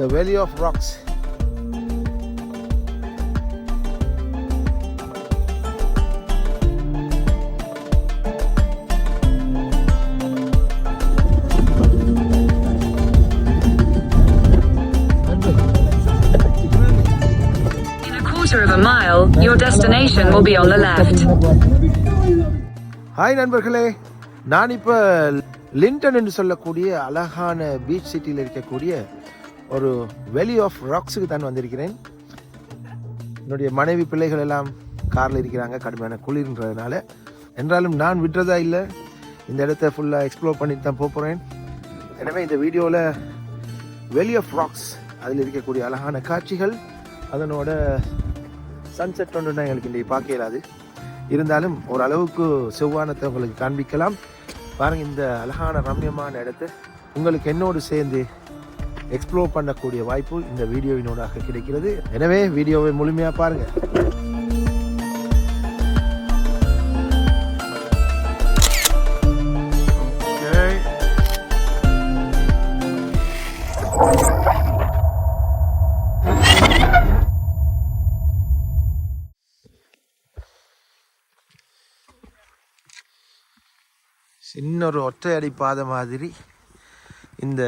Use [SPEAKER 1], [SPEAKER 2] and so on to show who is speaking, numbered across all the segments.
[SPEAKER 1] The Valley of Rocks.
[SPEAKER 2] Quarter of a mile, your destination will be on the left.
[SPEAKER 1] Hi நண்பர்களே, நான் இப்போ Lyndon என்று சொல்லக்கூடிய அழகான பீச் சிட்டியில் இருக்கக்கூடிய ஒரு வேலி ஆஃப் ராக்ஸுக்கு தான் வந்திருக்கிறேன். என்னுடைய மனைவி பிள்ளைகள் எல்லாம் காரில் இருக்கிறாங்க, கடுமையான குளிர்ன்றதுனால. என்றாலும் நான் விட்டுறதா இல்லை, இந்த இடத்த ஃபுல்லாக எக்ஸ்ப்ளோர் பண்ணிட்டு தான் போகிறேன். எனவே இந்த வீடியோவில் வேலி ஆஃப் ராக்ஸ், அதில் இருக்கக்கூடிய அழகான காட்சிகள், அதனோட சன்செட் ஒன்று தான் எங்களுக்கு இன்றைக்கி பார்க்க இயலாது. இருந்தாலும் ஓரளவுக்கு செவ்வானத்தை உங்களுக்கு காண்பிக்கலாம். பாருங்கள், இந்த அழகான ரம்யமான இடத்தை உங்களுக்கு என்னோடு சேர்ந்து எக்ஸ்ப்ளோர் பண்ணக்கூடிய வாய்ப்பு இந்த வீடியோவினோடாக கிடைக்கிறது. எனவே வீடியோவை முழுமையாக பாருங்கள். சின்ன ஒரு ஒற்றையடி பாதை மாதிரி இந்த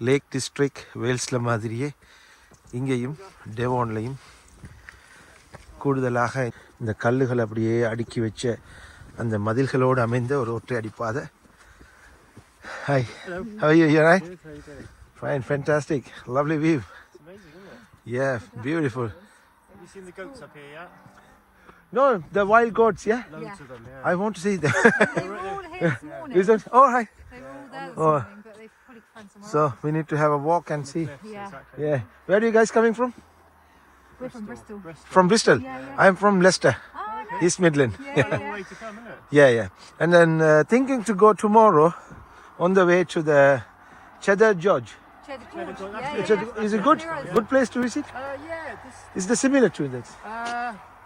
[SPEAKER 1] லேக் டிஸ்ட்ரிக்ட் வேல்ஸில் மாதிரியே இங்கேயும் டெவோன்லையும் கூடுதலாக இந்த கல்லுகள் அப்படியே அடுக்கி வச்ச அந்த மதில்களோடு அமைந்த ஒரு ஒற்றையடி பாதை. Hi, how are you? You alright? Fine, fantastic, lovely view.
[SPEAKER 3] It's amazing, isn't it?
[SPEAKER 1] Yeah, beautiful.
[SPEAKER 3] Have you seen the goats up here yet?
[SPEAKER 1] No, the wild goats, yeah?
[SPEAKER 3] Loads of them, yeah.
[SPEAKER 1] I want to see them.
[SPEAKER 4] They were all here this morning.
[SPEAKER 1] Is it? All right.
[SPEAKER 4] They were all there this
[SPEAKER 1] Oh.
[SPEAKER 4] morning, but they've probably found somewhere
[SPEAKER 1] So
[SPEAKER 4] else.
[SPEAKER 1] we need to have a walk and see.
[SPEAKER 4] Yeah.
[SPEAKER 3] Exactly.
[SPEAKER 1] Yeah. Where are you guys coming from?
[SPEAKER 4] We're from Bristol.
[SPEAKER 1] From Bristol.
[SPEAKER 4] Yeah, yeah.
[SPEAKER 1] I'm from Leicester,
[SPEAKER 4] Oh, nice.
[SPEAKER 1] East Midland.
[SPEAKER 4] Yeah,
[SPEAKER 3] A long
[SPEAKER 4] yeah.
[SPEAKER 3] way to come, isn't it?
[SPEAKER 1] Yeah, yeah. And then thinking to go tomorrow on the way to the Cheddar George.
[SPEAKER 4] Cheddar Gorge.
[SPEAKER 3] Gorge,
[SPEAKER 4] Yeah,
[SPEAKER 3] that's
[SPEAKER 4] yeah,
[SPEAKER 1] Is
[SPEAKER 4] yeah.
[SPEAKER 1] it good?
[SPEAKER 4] Heroes.
[SPEAKER 1] Good place to visit?
[SPEAKER 3] Yeah, this
[SPEAKER 1] Is it similar to this?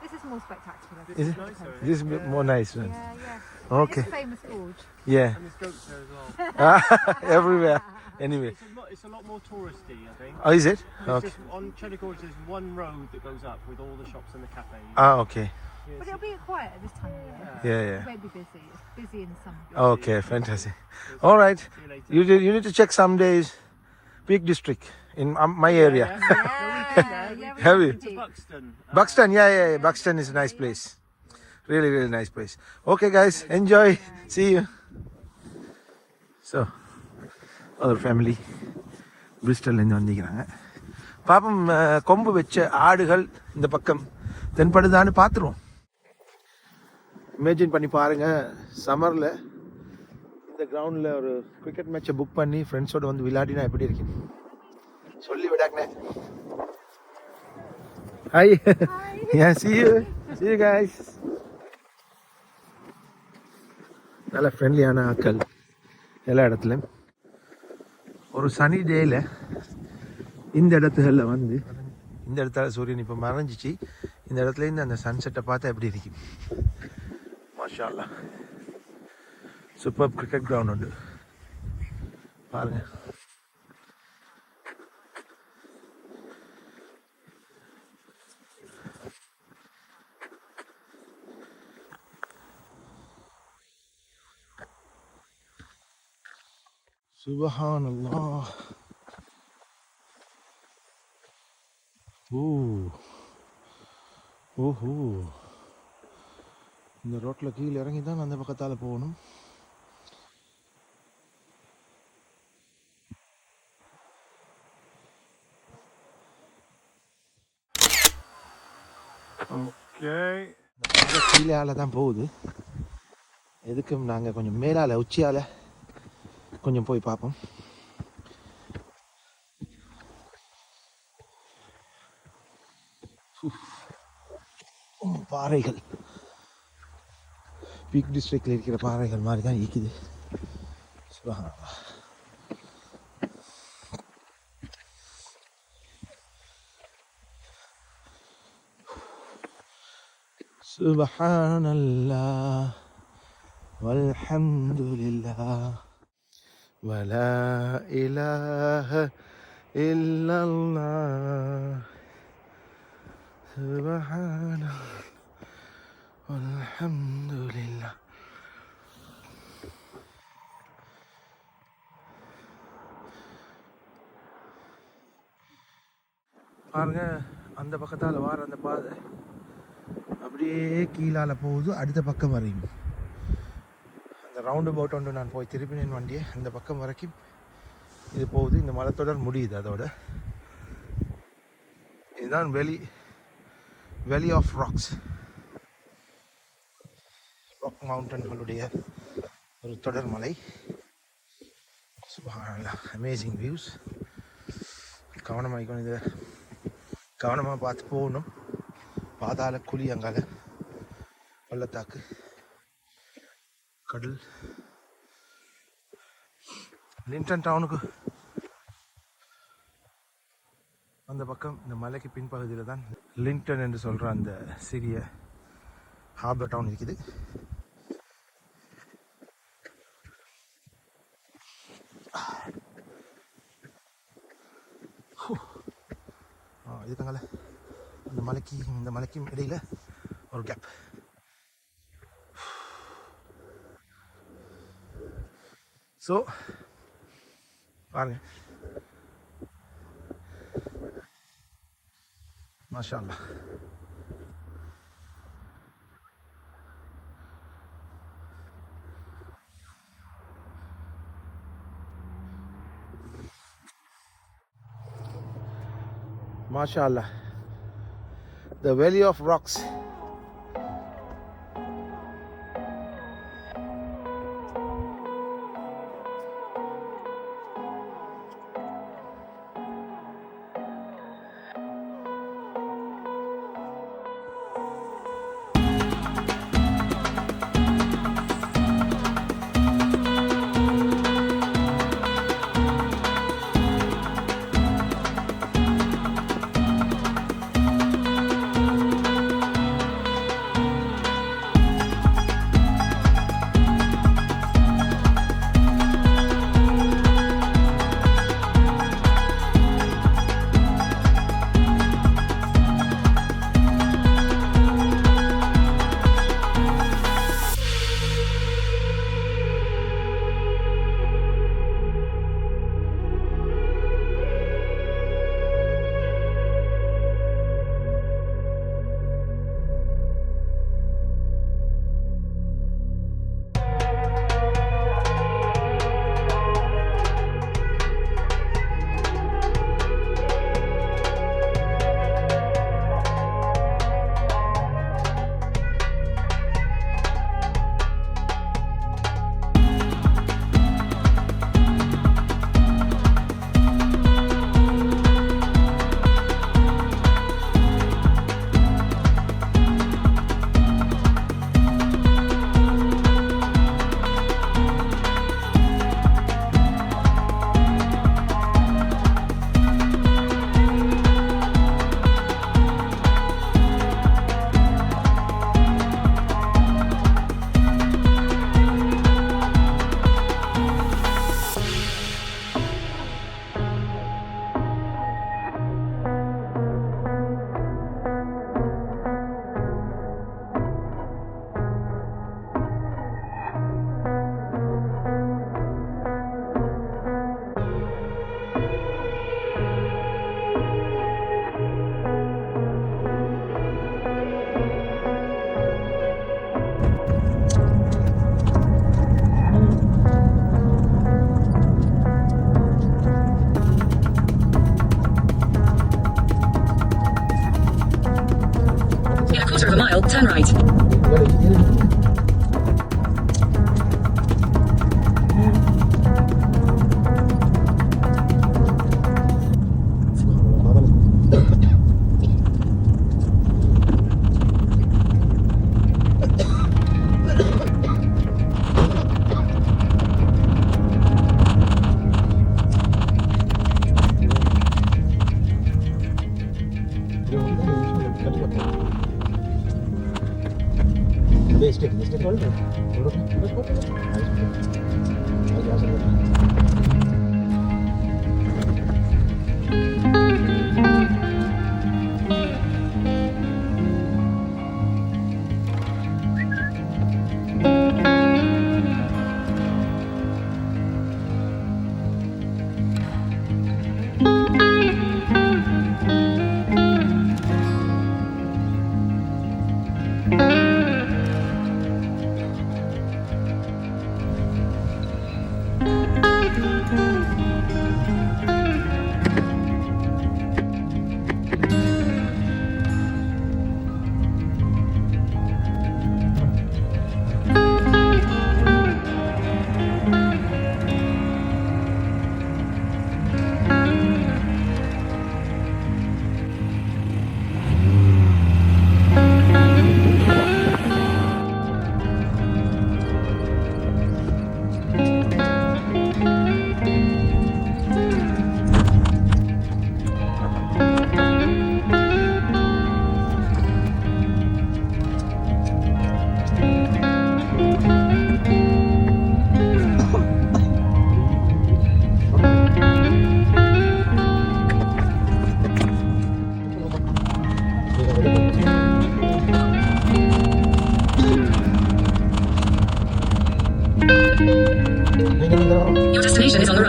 [SPEAKER 4] This is more spectacular.
[SPEAKER 1] Is it?
[SPEAKER 3] nicer.
[SPEAKER 1] This is a bit more nice one.
[SPEAKER 4] Yeah, yeah.
[SPEAKER 1] Okay.
[SPEAKER 4] It's famous gorge.
[SPEAKER 1] Yeah.
[SPEAKER 3] And there's goats there as well.
[SPEAKER 1] Everywhere. Anyway.
[SPEAKER 3] It's a lot more touristy, I think.
[SPEAKER 1] Oh, is it?
[SPEAKER 3] There's
[SPEAKER 1] Okay.
[SPEAKER 3] just, on Cheddar Gorge, there's one road that goes up with all the shops and the cafes.
[SPEAKER 1] Ah, okay.
[SPEAKER 4] But it'll be quiet at this time of year.
[SPEAKER 1] Yeah,
[SPEAKER 4] It
[SPEAKER 1] yeah.
[SPEAKER 4] won't be busy. It's busy in the summer.
[SPEAKER 1] Okay, fantastic. All right.
[SPEAKER 3] See you later.
[SPEAKER 1] You need to check some days Peak District in my area.
[SPEAKER 4] Yeah, we
[SPEAKER 1] Have you?
[SPEAKER 4] did.
[SPEAKER 3] Buxton.
[SPEAKER 1] Buxton, yeah. Buxton is a nice place. Really, really nice place. Okay, guys, enjoy. See you. So, other family, பிரிஸ்டல்லேருந்து வந்திக்கிறாங்க. பாப்பம் கொம்பு வச்ச ஆடுகள் இந்த பக்கம் தென்படுதான்னு பார்த்துருவோம். Imagine பண்ணி பாருங்கள், சம்மரில் இந்த கிரவுண்டில் ஒரு கிரிக்கெட் மேட்சை புக் பண்ணி ஃப்ரெண்ட்ஸோடு வந்து விளையாடினா எப்படி இருக்கு சொல்லி விடாங்கண்ணே. Hi. Yeah, see you guys. நல்ல ஃப்ரெண்ட்லியான ஆட்கள் எல்லா இடத்துலையும். ஒரு சனி டேயில் இந்த இடத்துகளில் வந்து இந்த இடத்துல சூரியன் இப்போ மறைஞ்சிச்சு. இந்த இடத்துலேருந்து அந்த சன்செட்டை பார்த்தா எப்படி இருக்கு. மாஷா அல்லாஹ், சூப்பர் கிரிக்கெட் கிரவுண்ட் உண்டு பாருங்கள். சுபஹானல்லாஹ். ஓஹோ, இந்த ரோட்டில் கீழே இறங்கி தான் அந்த பக்கத்தால் போகணும்.
[SPEAKER 3] ஓகே.
[SPEAKER 1] கீழே ஆள தான் போகுது. எதுக்கும் நாங்கள் கொஞ்சம் மேலால் உச்சியால் கொஞ்சம் போய் பார்ப்போம். பாறைகள் பீக் டிஸ்ட்ரிக்டில் இருக்கிற பாறைகள் மாதிரி தான் இருக்குது. சுபஹானல்லாஹ். சுபஹானல்லாஹ் வல்ஹம்துலில்லாஹ் வலா இலாஹ illallah subhanallah walhamdulillah. பாருங்க அந்த பக்கத்தால் வார அந்த பாதை அப்படியே கீழால போகுது, அடுத்த பக்கம் வரையும் அந்த ரவுண்டு போட் ஒன்று நான் போய் திருப்பினேன் வண்டியை அந்த பக்கம் வரைக்கும் இது போகுது. இந்த மலைத்தொடர் முடியுது. அதோட இதுதான் வேலி ஆஃப் ராக்ஸ், ராக் மவுண்டன்களுடைய ஒரு தொடர் மலை. சுப்ஹானல்லாஹ், அமேசிங் வியூஸ். கவனமாகிக்கணும், இதை கவனமாக பார்த்து போகணும். பாதாள குழி, அங்கால பள்ளத்தாக்கு, கடல். லிண்டன் டவுனுக்கு அந்த பக்கம் இந்த மலைக்கு பின்பகுதியில் தான் லிண்டன் என்று சொல்கிற அந்த சிறிய ஹார்பர் டவுன் இருக்குது. இதுக்காங்கள இந்த மலைக்கும் இடையில ஒரு கேப். ஸோ பாருங்க, மாஷா அல்லாஹ். Masha Allah, the Valley of Rocks.
[SPEAKER 2] Quarter of a mile, turn right.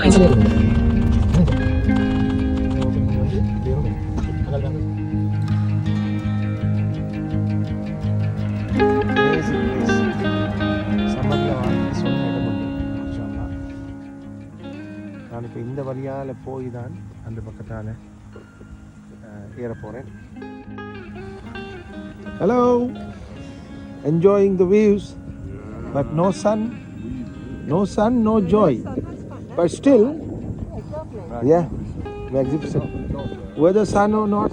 [SPEAKER 2] right.
[SPEAKER 1] நான் இப்போ இந்த வழியால் போய் தான் அந்த பக்கத்தால் ஏற போகிறேன். Hello, enjoying the views, but no sun, no joy. But still, yeah, magnificent. Whether sun or not,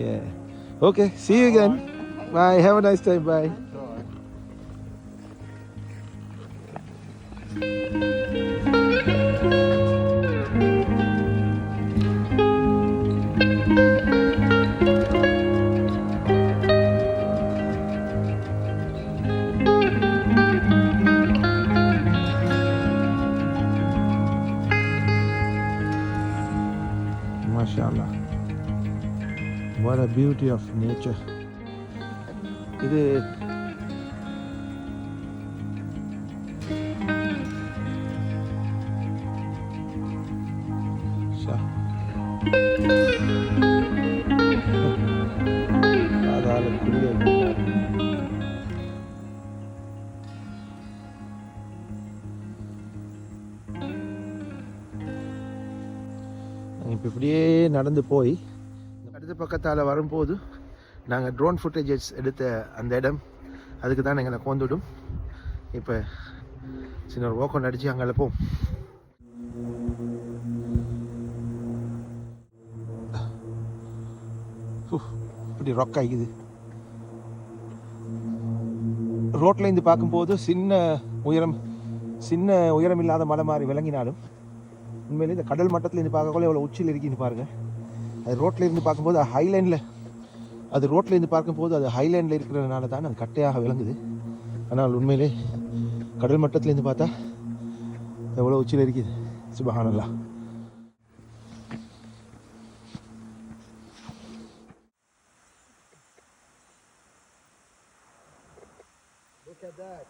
[SPEAKER 1] yeah. Okay, see you again. Bye. Have a nice time. Bye. Mashallah. What a beauty of nature. இது இப்போ இப்படியே நடந்து போய் அடுத்த பக்கத்தால் வரும்போது நாங்கள் drone footages எடுத்த அந்த இடம் அதுக்கு தான் எங்களை கொண்டுவிடும். இப்போ சின்ன ஒரு ஓக்கம் அடித்து அங்கே போம். இப்படி ரொக் ஆகிக்குது. ரோட்டில் இருந்து பார்க்கும்போது சின்ன உயரம் இல்லாத மலை மாதிரி விளங்கினாலும் உண்மையிலே இந்த கடல் மட்டத்தில் இருந்து பார்க்கக்குள்ள எவ்வளோ உச்சியில் இருக்குன்னு பாருங்கள். அது ரோட்டில் இருந்து பார்க்கும்போது ரோட்டில் இருந்து பார்க்கும்போது அது ஹைலேண்டில் இருக்கிறதுனால தான் அது கட்டையாக விளங்குது. ஆனால் உண்மையிலே கடல் மட்டத்திலேருந்து பார்த்தா எவ்வளோ உச்சியில் இருக்குது. சுபஹானல்லாஹ். Look at that.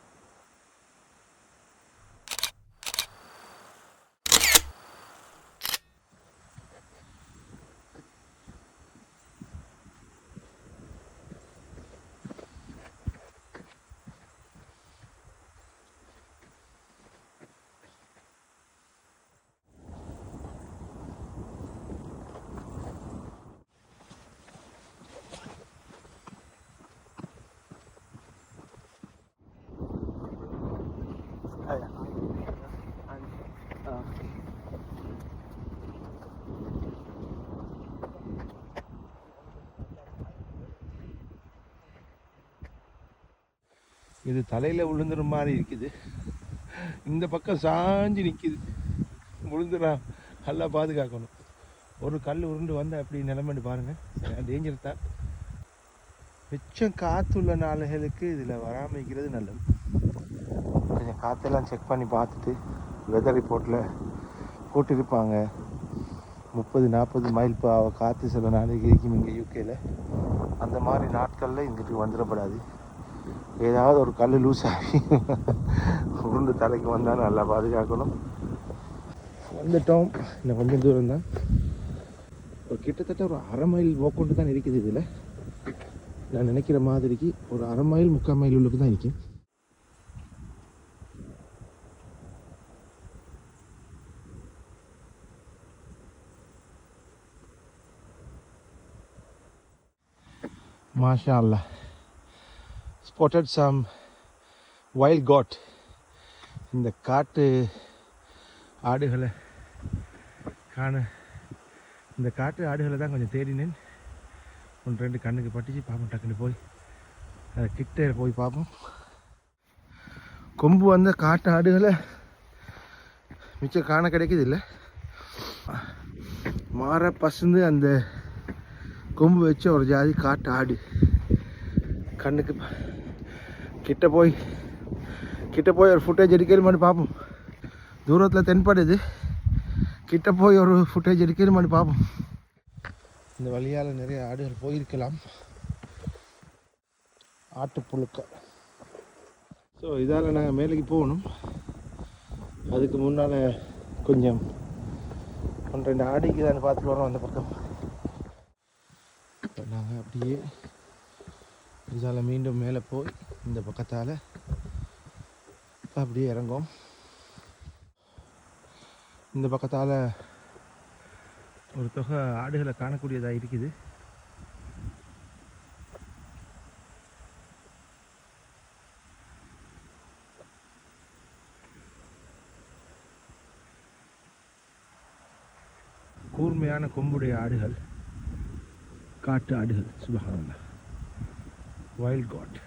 [SPEAKER 1] இது தலையில் விழுந்துற மாதிரி இருக்குது. இந்த பக்கம் சாஞ்சு நிற்கிது. விழுந்துடா, நல்லா பாதுகாக்கணும். ஒரு கல் உருண்டு வந்தால் அப்படி நிலைமைன்னு பாருங்கள். டேஞ்சர் தான். மிச்சம் காற்றுள்ள நாளுகளுக்கு இதில் வராமிக்கிறது நல்லது. கொஞ்சம் காற்றெல்லாம் செக் பண்ணி பார்த்துட்டு வெதர் ரிப்போர்ட்டில் போட்டிருப்பாங்க 30-40 மைல் காற்று சில நாளைக்கு இருக்கும் இங்கே யூகேயில். அந்த மாதிரி நாட்களில் இங்கிட்டு வந்துடப்படாது. ஏதாவது ஒரு கல் லூஸ் ஆகி உருண்டு தலைக்கு வந்தால் நல்லா பாதுகாக்கணும். வந்துட்டோம். இன்னும் கொஞ்சம் தூரம் தான். ஒரு கிட்டத்தட்ட ஒரு 1/2 மைல் போக்கொண்டு தான் இருக்குது. இதில் நான் நினைக்கிற மாதிரிக்கு ஒரு 1/2 மைல் 3/4 மைல் உள்ளுக்கு தான் இருக்கும். Masha Allah. Spotted some wild goat. இந்த காட்டு ஆடுகளை தான் கொஞ்சம் தேடினேன். 1-2 கண்ணுக்கு பட்டுச்சு. பார்ப்போம், டக்குன்னு போய் அதை கிட்ட போய் பார்ப்போம். கொம்பு வந்த காட்டு ஆடுகளை மிச்சம் காண கிடைக்குது இல்லை. மாற பசுந்து அந்த கொம்பு வச்ச ஒரு ஜாதி காட்டு ஆடு. கண்ணுக்கு கிட்ட போய் ஒரு ஃபுட்டேஜ் எடுக்கணுமான்னு பார்ப்போம். தூரத்தில் தென்படுது. கிட்ட போய் ஒரு ஃபுட்டேஜ் எடுக்கணுமான்னு பார்ப்போம். இந்த வழியால் நிறைய ஆடுகள் போயிருக்கலாம். ஆட்டுப்புழுக்க. ஸோ இதால் நாங்கள் மேலேக்கு போகணும். அதுக்கு முன்னால் கொஞ்சம் ஒன்று ரெண்டு ஆடிக்கு தான் பார்த்துட்டு வரோம் அந்த பக்கம். இப்போ நாங்கள் அப்படியே இதால் மீண்டும் மேலே போய் இந்த பக்கத்தால் அப்படியே இறங்கும். இந்த பக்கத்தால் ஒரு தொகை ஆடுகளை காணக்கூடியதாக இருக்குது. கூர்மையான கொம்புடைய ஆடுகள், காட்டு ஆடுகள். சுபஹானல்லாஹ், வைல்ட் காட்.